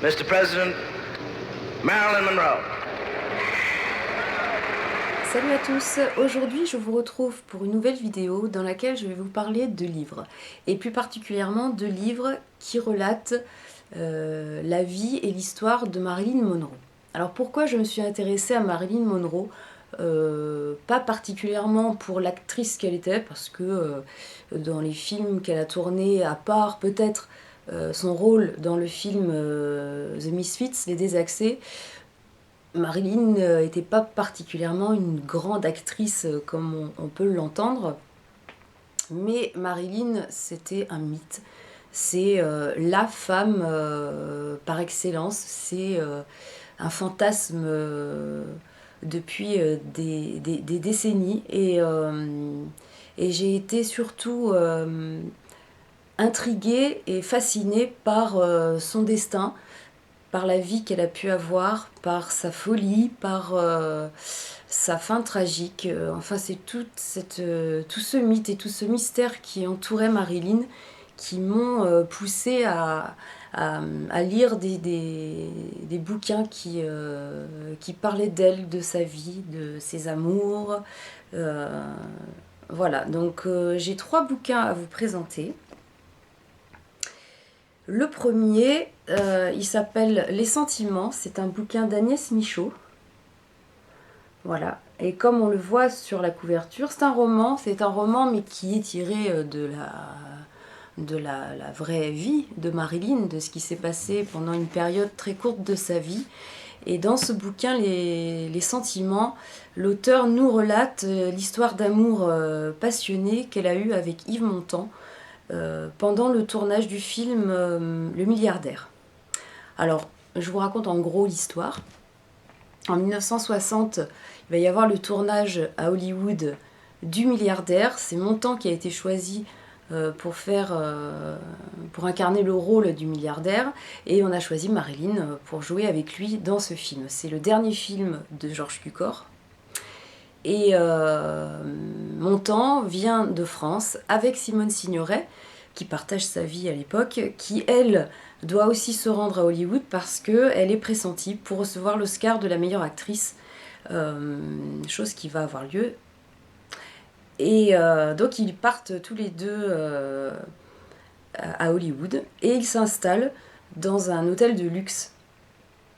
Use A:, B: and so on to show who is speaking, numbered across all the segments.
A: Mr. President, Marilyn Monroe.
B: Salut à tous, aujourd'hui je vous retrouve pour une nouvelle vidéo dans laquelle je vais vous parler de livres, et plus particulièrement de livres qui relatent la vie et l'histoire de Marilyn Monroe. Alors pourquoi je me suis intéressée à Marilyn Monroe? Pas particulièrement pour l'actrice qu'elle était, parce que dans les films qu'elle a tournés, à part peut-être son rôle dans le film The Misfits, Les Désaxés, Marilyn n'était pas particulièrement une grande actrice comme on peut l'entendre, mais Marilyn c'était un mythe. C'est la femme par excellence, c'est un fantasme depuis des décennies, et j'ai été surtout intriguée et fascinée par son destin, par la vie qu'elle a pu avoir, par sa folie, par sa fin tragique. Enfin, c'est tout ce mythe et tout ce mystère qui entourait Marilyn qui m'ont poussée à lire des bouquins qui parlaient d'elle, de sa vie, de ses amours. Voilà, donc j'ai 3 bouquins à vous présenter. Le premier, il s'appelle Les Sentiments, c'est un bouquin d'Agnès Michaud. Voilà, et comme on le voit sur la couverture, c'est un roman mais qui est tiré de la vraie vie de Marilyn, de ce qui s'est passé pendant une période très courte de sa vie. Et dans ce bouquin, Les Sentiments, l'auteur nous relate l'histoire d'amour passionné qu'elle a eue avec Yves Montand, pendant le tournage du film Le Milliardaire. Alors, je vous raconte en gros l'histoire. En 1960, il va y avoir le tournage à Hollywood du Milliardaire. C'est Montand qui a été choisi pour incarner le rôle du milliardaire, et on a choisi Marilyn pour jouer avec lui dans ce film. C'est le dernier film de Georges Cukor. Et Montand vient de France avec Simone Signoret, qui partage sa vie à l'époque, qui elle doit aussi se rendre à Hollywood parce qu'elle est pressentie pour recevoir l'Oscar de la meilleure actrice, chose qui va avoir lieu. Et donc ils partent tous les deux à Hollywood, et ils s'installent dans un hôtel de luxe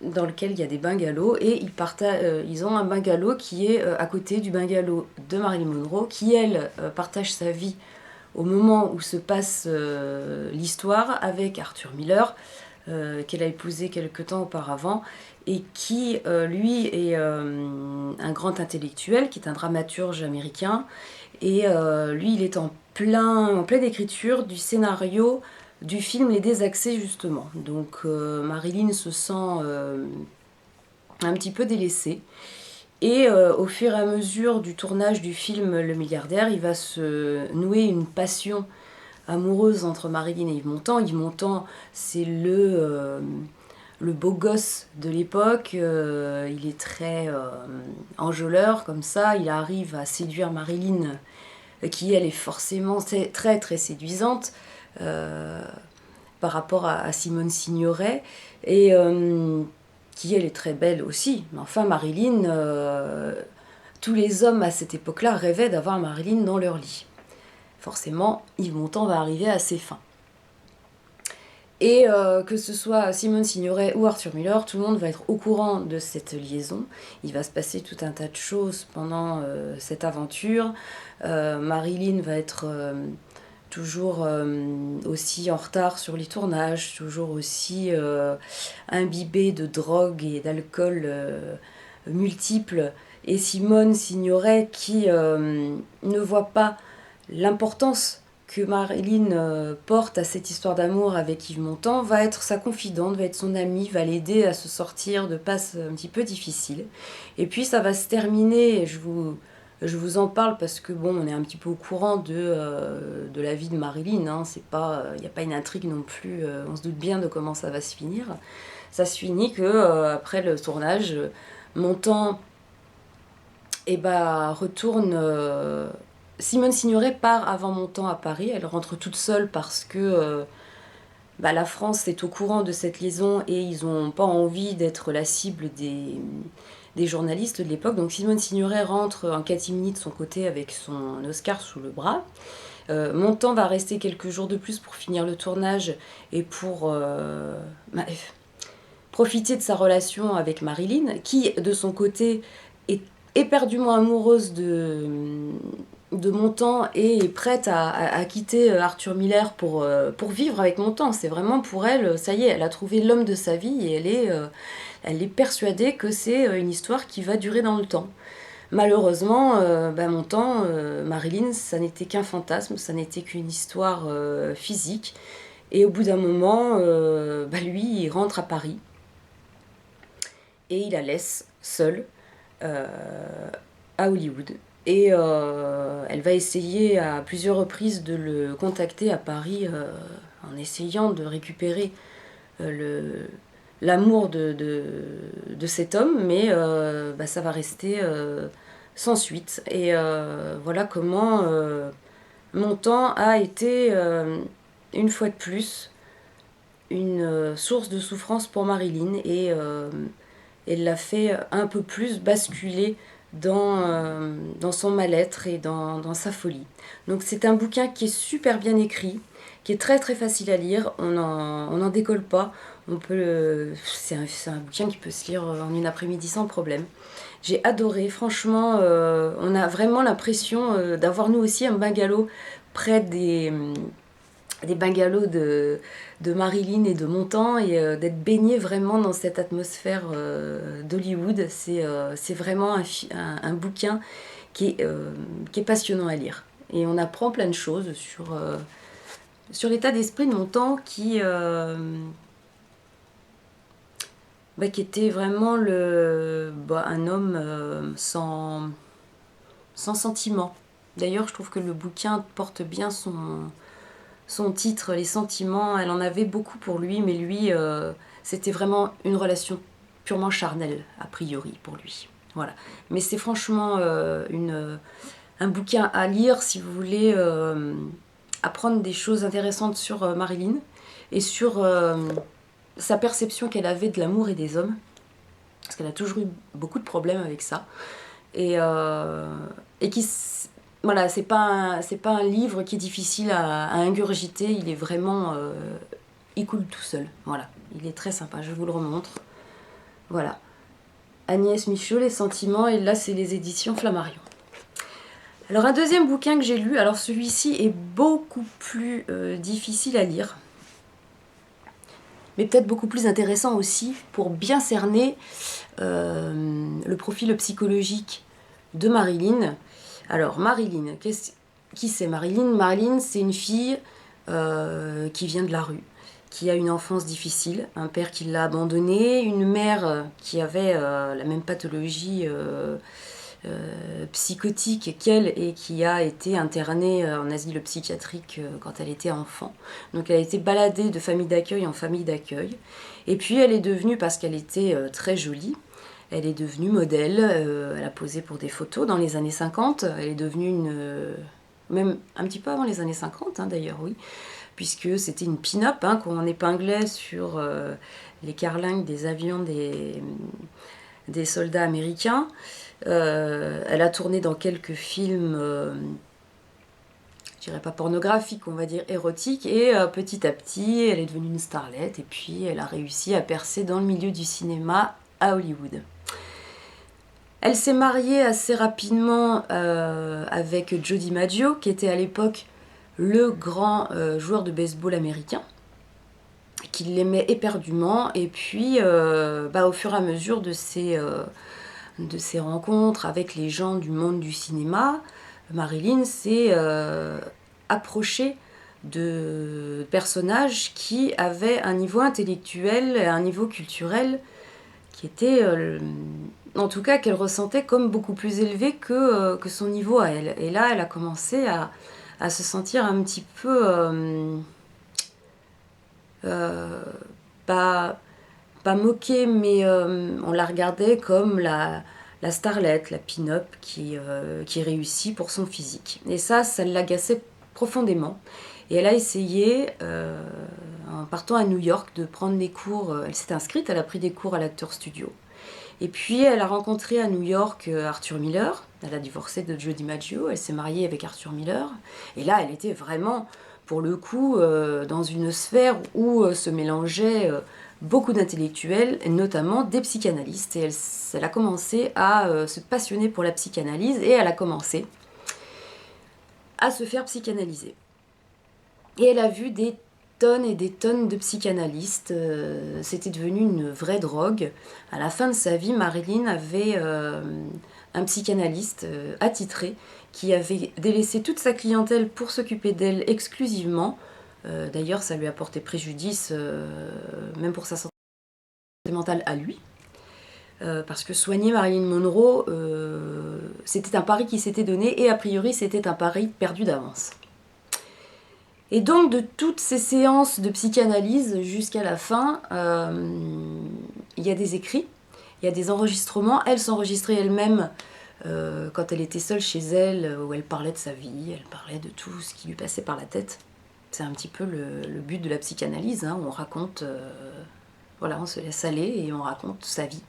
B: dans lequel il y a des bungalows, et ils ont un bungalow qui est à côté du bungalow de Marilyn Monroe, qui elle partage sa vie au moment où se passe l'histoire avec Arthur Miller, qu'elle a épousé quelque temps auparavant, et qui lui est un grand intellectuel, qui est un dramaturge américain, et lui il est en pleine écriture du scénario du film Les Désaxés, justement. Donc Marilyn se sent un petit peu délaissée. Et au fur et à mesure du tournage du film Le Milliardaire, il va se nouer une passion amoureuse entre Marilyn et Yves Montand. Yves Montand, c'est le beau gosse de l'époque. Il est très enjôleur, comme ça. Il arrive à séduire Marilyn, qui elle est forcément très très séduisante par rapport à Simone Signoret, et qui elle est très belle aussi. Mais enfin, Marilyn, tous les hommes à cette époque-là rêvaient d'avoir Marilyn dans leur lit. Forcément, Yves Montand va arriver à ses fins. Et que ce soit Simone Signoret ou Arthur Miller, tout le monde va être au courant de cette liaison. Il va se passer tout un tas de choses pendant cette aventure. Marilyn va être toujours aussi en retard sur les tournages, toujours aussi imbibée de drogue et d'alcool multiples. Et Simone Signoret, qui ne voit pas l'importance que Marilyn porte à cette histoire d'amour avec Yves Montand, va être sa confidente, va être son amie, va l'aider à se sortir de passes un petit peu difficiles. Et puis ça va se terminer, je vous en parle parce que bon, on est un petit peu au courant de la vie de Marilyn, hein. C'est pas, il n'y a pas une intrigue non plus, on se doute bien de comment ça va se finir. Ça se finit que après le tournage, Montand retourne. Simone Signoret part avant Montand à Paris. Elle rentre toute seule parce que la France est au courant de cette liaison et ils n'ont pas envie d'être la cible des journalistes de l'époque. Donc Simone Signoret rentre en catimini de son côté avec son Oscar sous le bras. Montand va rester quelques jours de plus pour finir le tournage et pour profiter de sa relation avec Marilyn, qui de son côté est éperdument amoureuse de Montand et est prête à quitter Arthur Miller pour vivre avec Montand. C'est vraiment pour elle, ça y est, elle a trouvé l'homme de sa vie et elle est persuadée que c'est une histoire qui va durer dans le temps. Malheureusement, Montand, Marilyn, ça n'était qu'un fantasme, ça n'était qu'une histoire physique. Et au bout d'un moment, lui, il rentre à Paris et il la laisse seule à Hollywood. Et elle va essayer à plusieurs reprises de le contacter à Paris en essayant de récupérer l'amour de cet homme, mais ça va rester sans suite. Et voilà comment Montand a été, une fois de plus, une source de souffrance pour Marilyn et l'a fait un peu plus basculer dans son mal-être et dans sa folie. Donc c'est un bouquin qui est super bien écrit, qui est très très facile à lire, on n'en décolle pas, c'est un bouquin qui peut se lire en une après-midi sans problème. J'ai adoré, franchement, on a vraiment l'impression d'avoir nous aussi un bungalow près des bungalows de Marilyn et de Montand et d'être baigné vraiment dans cette atmosphère d'Hollywood. C'est vraiment un bouquin qui est passionnant à lire. Et on apprend plein de choses sur l'état d'esprit de Montand qui était vraiment un homme sans sentiment. D'ailleurs, je trouve que le bouquin porte bien son titre, les sentiments. Elle en avait beaucoup pour lui, mais lui, c'était vraiment une relation purement charnelle, a priori, pour lui. Voilà. Mais c'est franchement un bouquin à lire si vous voulez apprendre des choses intéressantes sur Marilyn et sur sa perception qu'elle avait de l'amour et des hommes, parce qu'elle a toujours eu beaucoup de problèmes avec ça. Et qui... Voilà, c'est pas un livre qui est difficile à ingurgiter, il est vraiment... il coule tout seul, voilà. Il est très sympa, je vous le remontre. Voilà. Agnès Michaud, Les Sentiments, et là c'est les éditions Flammarion. Alors un deuxième bouquin que j'ai lu, alors celui-ci est beaucoup plus difficile à lire, mais peut-être beaucoup plus intéressant aussi pour bien cerner le profil psychologique de Marilyn. Alors, Marilyn, qui c'est Marilyn ? Marilyn, c'est une fille qui vient de la rue, qui a une enfance difficile, un père qui l'a abandonnée, une mère qui avait la même pathologie psychotique qu'elle et qui a été internée en asile psychiatrique quand elle était enfant. Donc elle a été baladée de famille d'accueil en famille d'accueil. Et puis elle est devenue, parce qu'elle était très jolie, elle est devenue modèle, elle a posé pour des photos dans les années 50, elle est devenue même un petit peu avant les années 50 d'ailleurs, oui, puisque c'était une pin-up qu'on épinglait sur les carlingues des avions des soldats américains. Elle a tourné dans quelques films, je dirais pas pornographiques, on va dire érotiques, et petit à petit, elle est devenue une starlette, et puis elle a réussi à percer dans le milieu du cinéma à Hollywood. Elle s'est mariée assez rapidement avec Joe DiMaggio, qui était à l'époque le grand joueur de baseball américain, qui l'aimait éperdument. Et puis, au fur et à mesure de ses rencontres avec les gens du monde du cinéma, Marilyn s'est approchée de personnages qui avaient un niveau intellectuel et un niveau culturel qui était... en tout cas qu'elle ressentait comme beaucoup plus élevé que son niveau à elle. Et là, elle a commencé à se sentir un petit peu... pas moquée, mais on la regardait comme la starlette, la pin-up qui réussit pour son physique. Et ça l'agaçait profondément. Et elle a essayé, en partant à New York, de prendre des cours. Elle s'est inscrite, elle a pris des cours à l'Actors Studio. Et puis elle a rencontré à New York Arthur Miller. Elle a divorcé de Joe DiMaggio, elle s'est mariée avec Arthur Miller. Et là, elle était vraiment, pour le coup, dans une sphère où se mélangeaient beaucoup d'intellectuels, et notamment des psychanalystes. Et elle a commencé à se passionner pour la psychanalyse et elle a commencé à se faire psychanalyser. Et elle a vu des tonnes et des tonnes de psychanalystes. C'était devenu une vraie drogue. À la fin de sa vie, Marilyn avait un psychanalyste attitré qui avait délaissé toute sa clientèle pour s'occuper d'elle exclusivement. D'ailleurs, ça lui a porté préjudice, même pour sa santé mentale à lui. Parce que soigner Marilyn Monroe, c'était un pari qui s'était donné, et a priori, c'était un pari perdu d'avance. Et donc, de toutes ces séances de psychanalyse jusqu'à la fin, il y a des écrits, il y a des enregistrements. Elle s'enregistrait elle-même quand elle était seule chez elle, où elle parlait de sa vie, elle parlait de tout ce qui lui passait par la tête. C'est un petit peu le but de la psychanalyse, hein. On raconte, voilà, on se laisse aller et on raconte sa vie.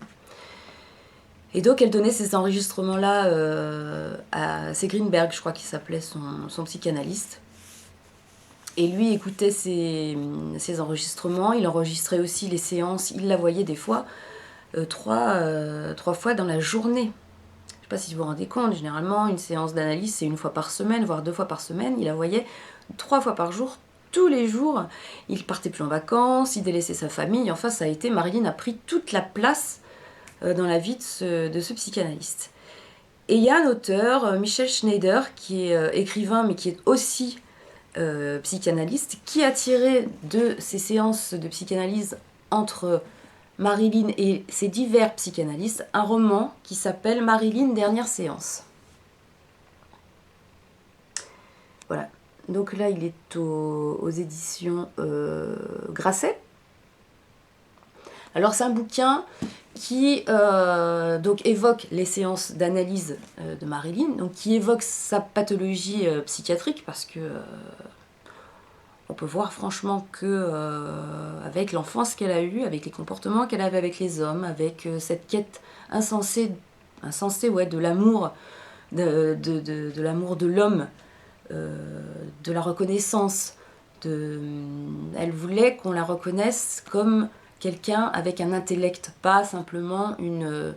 B: Et donc elle donnait ces enregistrements-là c'est Greenberg, je crois qu'il s'appelait son psychanalyste. Et lui écoutait ces enregistrements, il enregistrait aussi les séances, il la voyait des fois, trois fois dans la journée. Je ne sais pas si vous vous rendez compte, généralement une séance d'analyse c'est 1 fois par semaine, voire 2 fois par semaine. Il la voyait 3 fois par jour, tous les jours. Il partait plus en vacances, il délaissait sa famille. Enfin, Marilyn a pris toute la place dans la vie de ce psychanalyste. Et il y a un auteur, Michel Schneider, qui est écrivain mais qui est aussi psychanalyste, qui a tiré de ces séances de psychanalyse entre Marilyn et ses divers psychanalystes un roman qui s'appelle Marilyn, dernière séance. Voilà. Donc là, il est aux éditions Grasset. Alors c'est un bouquin qui donc évoque les séances d'analyse de Marilyn, donc qui évoque sa pathologie psychiatrique, parce que on peut voir franchement que avec l'enfance qu'elle a eue, avec les comportements qu'elle avait avec les hommes, avec cette quête insensée ouais, de l'amour, de l'amour de l'homme, de la reconnaissance, elle voulait qu'on la reconnaisse comme quelqu'un avec un intellect, pas simplement une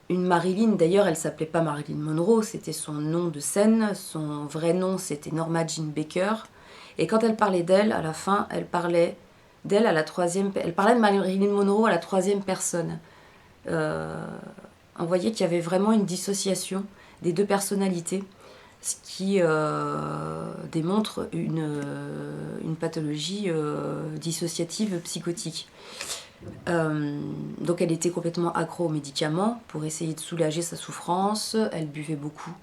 B: Marilyn. D'ailleurs, elle s'appelait pas Marilyn Monroe, c'était son nom de scène, son vrai nom c'était Norma Jean Baker. Et quand elle parlait d'elle, à la fin, elle parlait d'elle à la troisième, elle parlait de Marilyn Monroe à la troisième personne. On voyait qu'il y avait vraiment une dissociation des deux personnalités, ce qui démontre une pathologie dissociative psychotique. Donc elle était complètement accro aux médicaments pour essayer de soulager sa souffrance. Elle buvait beaucoup.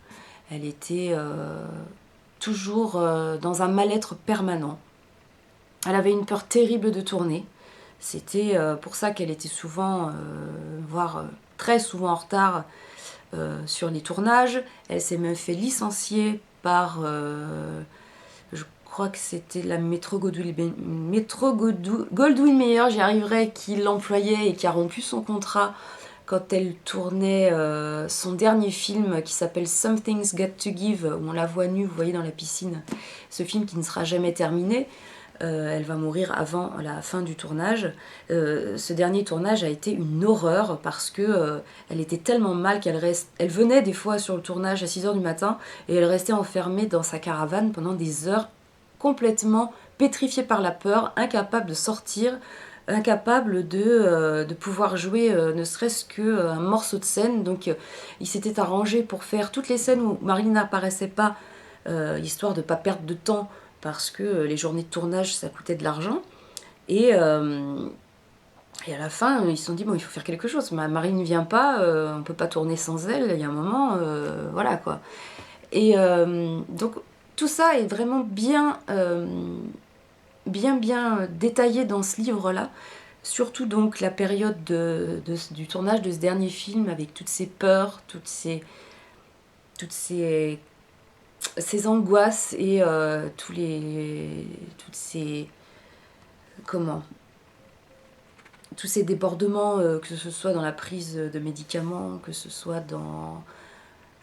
B: Elle était toujours dans un mal-être permanent. Elle avait une peur terrible de tourner. C'était pour ça qu'elle était souvent, voire très souvent en retard sur les tournages. Elle s'est même fait licencier par, je crois que c'était la Metro-Goldwyn-Mayer, j'y arriverai, qui l'employait et qui a rompu son contrat quand elle tournait son dernier film qui s'appelle Something's Got to Give, où on la voit nue, vous voyez, dans la piscine. Ce film qui ne sera jamais terminé. Elle va mourir avant la fin du tournage. Ce dernier tournage a été une horreur parce que elle était tellement mal elle venait des fois sur le tournage à 6h du matin et elle restait enfermée dans sa caravane pendant des heures, complètement pétrifiée par la peur, incapable de sortir, incapable de pouvoir jouer ne serait-ce qu'un morceau de scène. Donc il s'était arrangé pour faire toutes les scènes où Marilyn n'apparaissait pas, histoire de ne pas perdre de temps, parce que les journées de tournage, ça coûtait de l'argent. Et à la fin, ils se sont dit, bon, il faut faire quelque chose. Marilyn ne vient pas, on ne peut pas tourner sans elle, il y a un moment, voilà quoi. Et donc, tout ça est vraiment bien détaillé dans ce livre-là. Surtout donc la période du tournage de ce dernier film, avec toutes ces peurs, toutes ces angoisses et toutes ces comment tous ces débordements, que ce soit dans la prise de médicaments, que ce soit dans...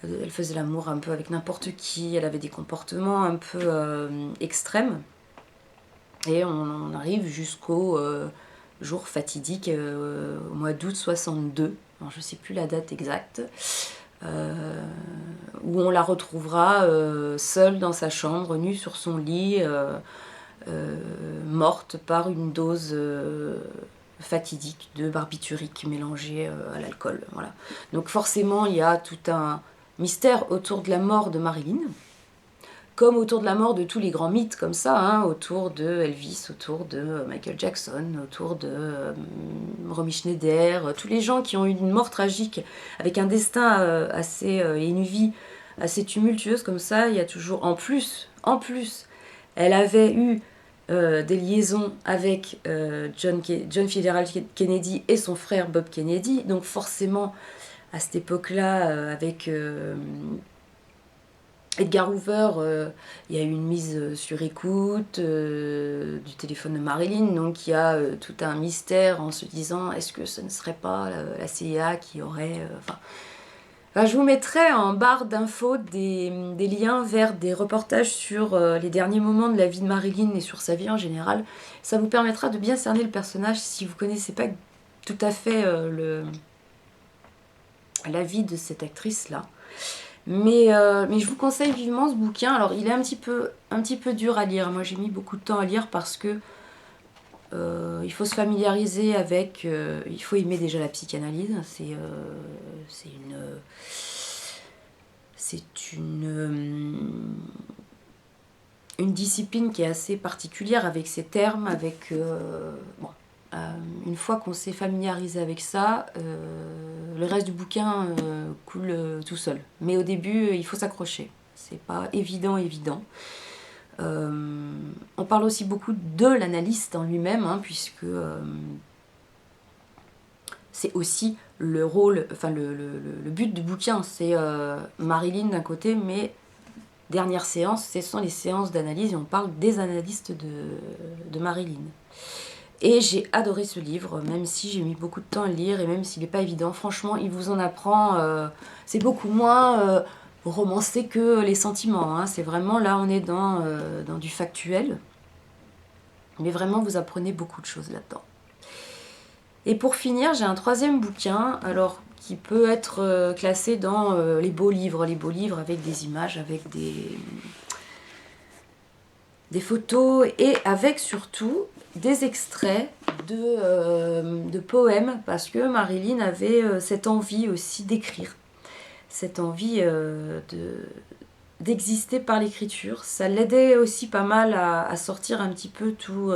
B: Elle faisait l'amour un peu avec n'importe qui, elle avait des comportements un peu extrêmes. Et on arrive jusqu'au jour fatidique, au mois d'août 62, alors je ne sais plus la date exacte, où on la retrouvera seule dans sa chambre, nue sur son lit, morte par une dose fatidique de barbiturique mélangée à l'alcool. Voilà. Donc forcément, il y a tout un mystère autour de la mort de Marilyn, comme autour de la mort de tous les grands mythes comme ça, hein, autour de Elvis, autour de Michael Jackson, autour de Romy Schneider, tous les gens qui ont eu une mort tragique avec un destin et une vie assez tumultueuse comme ça. Il y a toujours, en plus, elle avait eu des liaisons avec John Fitzgerald Kennedy et son frère Bob Kennedy, donc forcément à cette époque-là, avec Edgar Hoover, il y a eu une mise sur écoute du téléphone de Marilyn, donc il y a tout un mystère en se disant est-ce que ce ne serait pas la CIA qui aurait... je vous mettrai en barre d'infos des liens vers des reportages sur les derniers moments de la vie de Marilyn et sur sa vie en général. Ça vous permettra de bien cerner le personnage si vous ne connaissez pas tout à fait la vie de cette actrice-là. Mais je vous conseille vivement ce bouquin. Alors il est un petit peu dur à lire. Moi j'ai mis beaucoup de temps à lire parce que il faut se familiariser avec... il faut aimer déjà la psychanalyse. C'est une discipline qui est assez particulière avec ses termes, avec... une fois qu'on s'est familiarisé avec ça, le reste du bouquin coule tout seul. Mais au début, il faut s'accrocher. C'est pas évident. On parle aussi beaucoup de l'analyste en lui-même, hein, puisque c'est aussi le rôle, le but du bouquin, c'est Marilyn d'un côté, mais dernière séance, ce sont les séances d'analyse et on parle des analystes de Marilyn. Et j'ai adoré ce livre, même si j'ai mis beaucoup de temps à le lire et même s'il n'est pas évident. Franchement, il vous en apprend. C'est beaucoup moins romancé que les sentiments. Hein. C'est vraiment, là, on est dans du factuel. Mais vraiment, vous apprenez beaucoup de choses là-dedans. Et pour finir, j'ai un troisième bouquin, alors qui peut être classé dans les beaux livres avec des images, avec des photos et avec surtout des extraits de poèmes, parce que Marilyn avait cette envie aussi d'écrire, cette envie d'exister par l'écriture. Ça l'aidait aussi pas mal à sortir un petit peu tous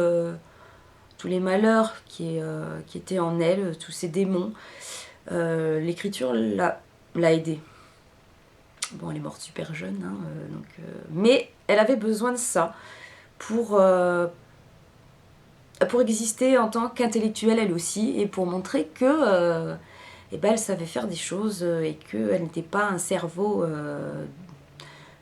B: les malheurs qui étaient en elle, tous ces démons. L'écriture l'a aidée. Bon, elle est morte super jeune, hein, mais elle avait besoin de ça pour exister en tant qu'intellectuelle elle aussi, et pour montrer que elle savait faire des choses et qu'elle n'était pas un cerveau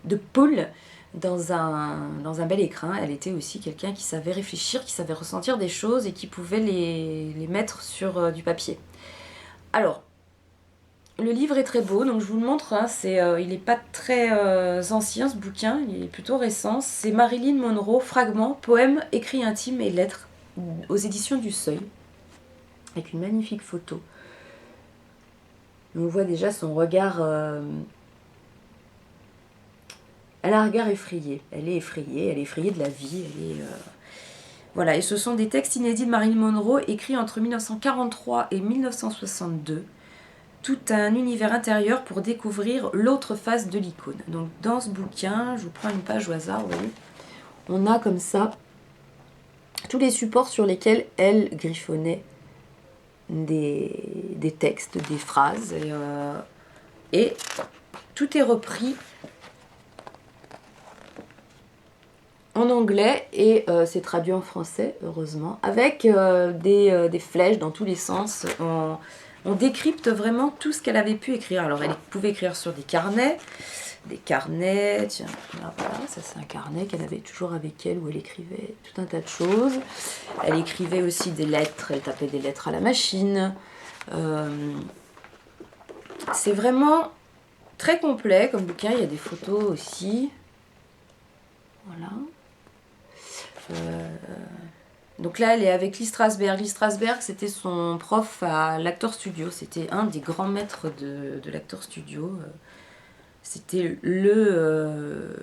B: de poule dans un bel écrin. Elle était aussi quelqu'un qui savait réfléchir, qui savait ressentir des choses et qui pouvait les mettre sur du papier. Alors, le livre est très beau, donc je vous le montre. Hein, il n'est pas très ancien ce bouquin, il est plutôt récent. C'est Marilyn Monroe, fragments, poèmes, écrits intimes et lettres, aux éditions du Seuil, avec une magnifique photo. On voit déjà son regard. Elle a un regard effrayé. Elle est effrayée de la vie. Voilà, et ce sont des textes inédits de Marilyn Monroe écrits entre 1943 et 1962. Tout un univers intérieur pour découvrir l'autre face de l'icône. Donc dans ce bouquin, je vous prends une page au hasard, vous voyez, on a comme ça tous les supports sur lesquels elle griffonnait des textes, des phrases, et tout est repris en anglais et c'est traduit en français, heureusement, avec des flèches dans tous les sens. On décrypte vraiment tout ce qu'elle avait pu écrire. Alors elle pouvait écrire sur des carnets, des carnets. Tiens, là, voilà, ça c'est un carnet qu'elle avait toujours avec elle où elle écrivait tout un tas de choses. Elle écrivait aussi des lettres, elle tapait des lettres à la machine. C'est vraiment très complet comme bouquin, il y a des photos aussi. Voilà. Donc là, elle est avec Lee Strasberg. Lee Strasberg, c'était son prof à l'Actor Studio. C'était un des grands maîtres de l'Actor Studio. C'était le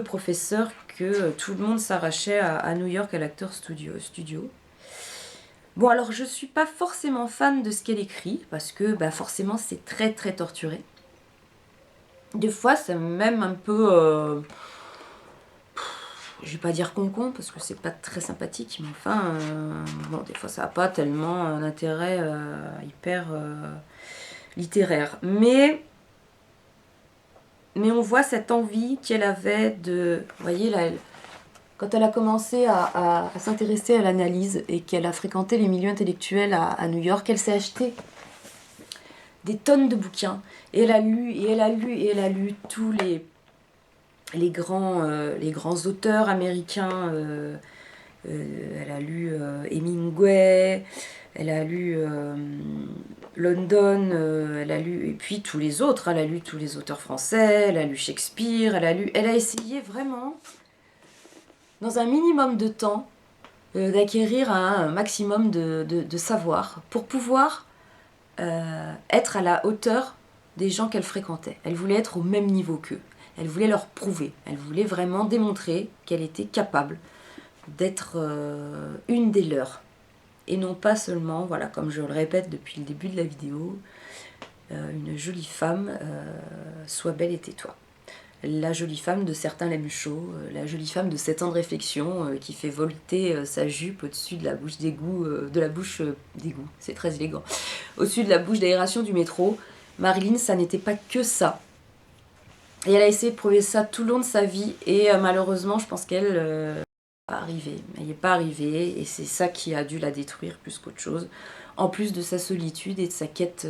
B: professeur que tout le monde s'arrachait à New York à l'Actor Studio. Bon, alors je suis pas forcément fan de ce qu'elle écrit, parce que bah, forcément c'est très très torturé. Des fois, c'est même un peu... je vais pas dire concon parce que c'est pas très sympathique, mais enfin, bon, des fois ça n'a pas tellement un intérêt hyper littéraire. Mais on voit cette envie qu'elle avait de... Vous voyez, là, quand elle a commencé à s'intéresser à l'analyse et qu'elle a fréquenté les milieux intellectuels à New York, elle s'est acheté des tonnes de bouquins. Et elle a lu, et elle a lu, et elle a lu tous les grands auteurs américains. Elle a lu Hemingway, elle a lu London, elle a lu, et puis tous les autres, elle a lu tous les auteurs français, elle a lu Shakespeare, elle a essayé vraiment, dans un minimum de temps, d'acquérir un maximum de savoir pour pouvoir être à la hauteur des gens qu'elle fréquentait. Elle voulait être au même niveau qu'eux. Elle voulait leur prouver. Elle voulait vraiment démontrer qu'elle était capable d'être une des leurs. Et non pas seulement, voilà, comme je le répète depuis le début de la vidéo, une jolie femme, sois belle et tais-toi. La jolie femme de certains l'aiment chaud, la jolie femme de 7 ans de réflexion qui fait volter sa jupe au-dessus de la bouche d'égout, d'égout, c'est très élégant, au-dessus de la bouche d'aération du métro. Marilyn, ça n'était pas que ça. Et elle a essayé de prouver ça tout le long de sa vie et malheureusement, je pense qu'elle n'est pas arrivée. Elle n'y est pas arrivée et c'est ça qui a dû la détruire plus qu'autre chose. En plus de sa solitude et de sa quête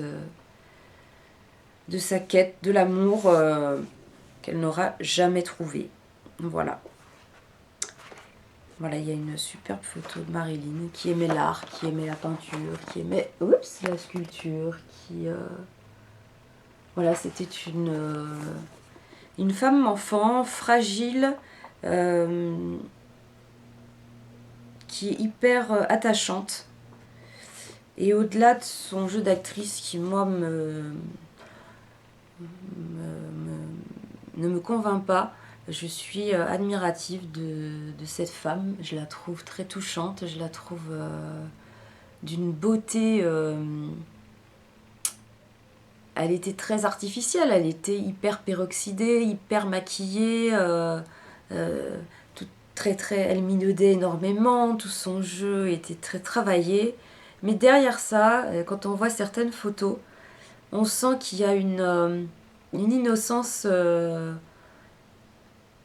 B: de l'amour qu'elle n'aura jamais trouvé. Voilà. Voilà, il y a une superbe photo de Marilyn qui aimait l'art, qui aimait la peinture, qui aimait la sculpture, qui... Voilà, c'était une femme enfant, fragile, qui est hyper attachante. Et au-delà de son jeu d'actrice qui, moi, ne me convainc pas, je suis admirative de cette femme. Je la trouve très touchante, je la trouve d'une beauté... elle était très artificielle, elle était hyper peroxydée, hyper maquillée, elle minaudait énormément, tout son jeu était très travaillé. Mais derrière ça, quand on voit certaines photos, on sent qu'il y a une innocence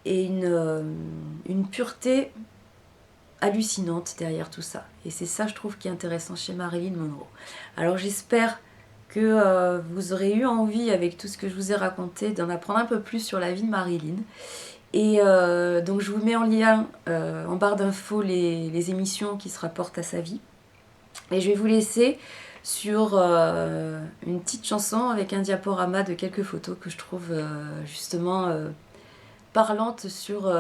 B: et une pureté hallucinante derrière tout ça. Et c'est ça, je trouve, qui est intéressant chez Marilyn Monroe. Alors j'espère que vous aurez eu envie, avec tout ce que je vous ai raconté, d'en apprendre un peu plus sur la vie de Marilyn. Et donc je vous mets en lien en barre d'infos les émissions qui se rapportent à sa vie. Et je vais vous laisser sur une petite chanson avec un diaporama de quelques photos que je trouve justement parlantes sur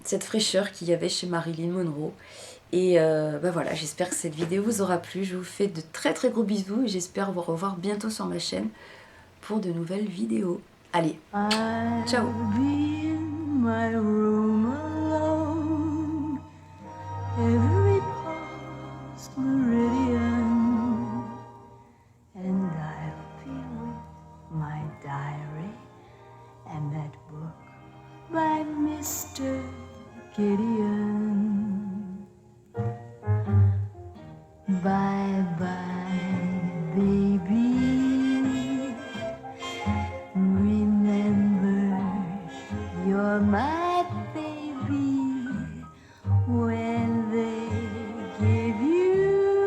B: cette fraîcheur qu'il y avait chez Marilyn Monroe. Et bah voilà, j'espère que cette vidéo vous aura plu. Je vous fais de très très gros bisous et j'espère vous revoir bientôt sur ma chaîne pour de nouvelles vidéos. Allez, ciao.
C: Bye bye, baby. Remember, you're my baby. When they give you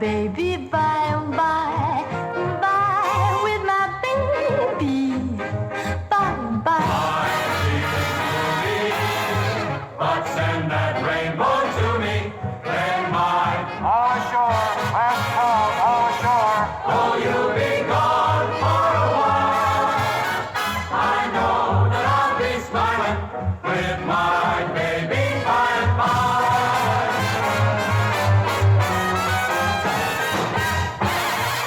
C: baby, bye bye, bye with my baby, bye bye.
D: But send that rainbow to me, then mine. All ashore, last call, all ashore. Oh, you'll be gone for a while. I know that I'll be smiling with my baby by and by.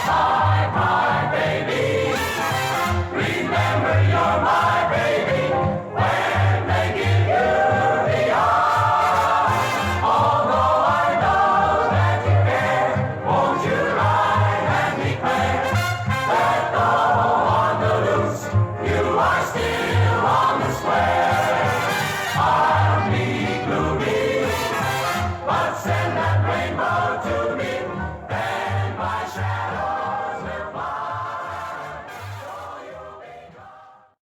D: Bye, bye, baby. Remember you're my